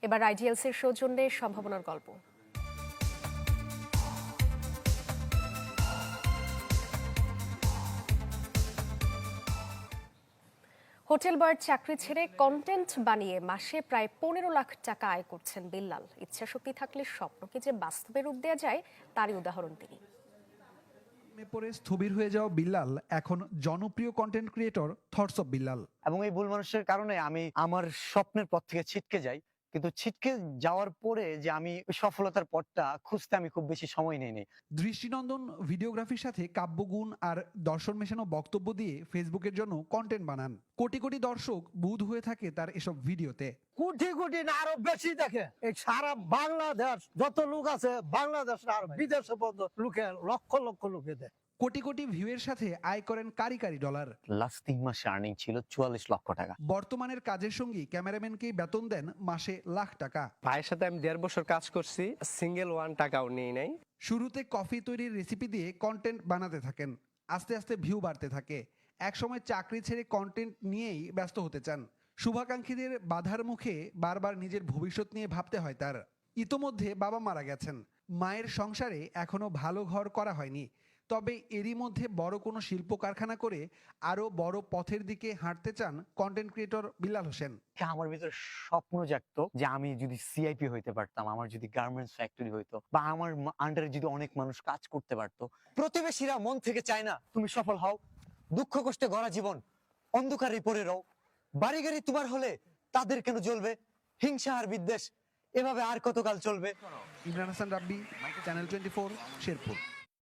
এবার আইডিএলসির সৌজন্যে সম্ভাবনার গল্প। হোটেল বয়ের চাকরি ছেড়ে কন্টেন্ট বানিয়ে মাসে প্রায় 15 লাখ টাকা আয় করছেন বিল্লাল। ইচ্ছাশক্তি থাকলে স্বপ্নকে যে বাস্তবে রূপ দেওয়া যায় তারই উদাহরণ তিনি। পরে স্থবির হয়ে যাওয়া বিল্লাল এখন জনপ্রিয় content creator thoughts of Billal. এবং এই ভুল মানুষের কারণে আমি আমার স্বপ্নের পথ থেকে ছিটকে যাই, কিন্তু ছিটকে যাওয়ার পরে যে আমি সফলতার পথটা খুঁজতে আমি খুব বেশি সময় নেই। দৃষ্টিনন্দন ভিডিওগ্রাফির সাথে কাব্যগুণ আর দর্শন মেশানো বক্তব্য দিয়ে ফেসবুকের জন্য কন্টেন্ট বানান। কোটি কোটি দর্শক বুঁদ হয়ে থাকে তার এসব ভিডিওতে। কোটি কোটি না আরো বেশি দেখে। এই সারা বাংলাদেশ যত লোক আছে, বাংলাদেশ আর বিদেশে লোকে লক্ষ লক্ষ লোকে দেয়। কোটি কোটি ভিউয়ের সাথে আয় করেন কারি কারি ডলার। লাস্ট 3 মাসে আর্নিং ছিল 44 লক্ষ টাকা। বর্তমানের কাজের সঙ্গী ক্যামেরাম্যানকেই বেতন দেন মাসে লাখ টাকা। ভাইয়ের সাথে আমি 1.5 বছর কাজ করছি, সিঙ্গেল 1 টাকাও নিয়ে নাই। শুরুতে কফি তৈরির রেসিপি দিয়ে কন্টেন্ট বানাতে থাকেন, আস্তে আস্তে ভিউ বাড়তে থাকে। একসময় চাকরি ছেড়ে কন্টেন্ট নিয়েই ব্যস্ত হতে চান। শুভাকাঙ্ক্ষীদের বাধার মুখে বারবার নিজের ভবিষ্যৎ নিয়ে ভাবতে হয় তার। ইতোমধ্যে বাবা মারা গেছেন, মায়ের সংসারে এখনো ভালো ঘর করা হয়নি। তবে এরই মধ্যে বড় কোনো শিল্প কারখানা করে আরো বড় পথের দিকে হাঁটতে চান কন্টেন্ট ক্রিয়েটর বিল্লাল হোসেন। আমার ভিতরে স্বপ্ন জাগতো যে আমি যদি সিআইপি হইতে পারতাম, আমার যদি গার্মেন্টস ফ্যাক্টরি হইতো, বা আমার আন্ডারে যদি অনেক মানুষ কাজ করতে পারতো। প্রতিবেশীরা মন থেকে চায় না তুমি সফল হও, দুঃখ কষ্টে গড়া জীবন অন্ধকারে পড়ে রও। বাড়ি গাড়ি তোমার হলে তাদের কেন জ্বলবে, হিংসা আর বিদ্বেষ এভাবে আর কতকাল চলবে। ইমরান হাসান রাব্বি, চ্যানেল 24, শেরপুর।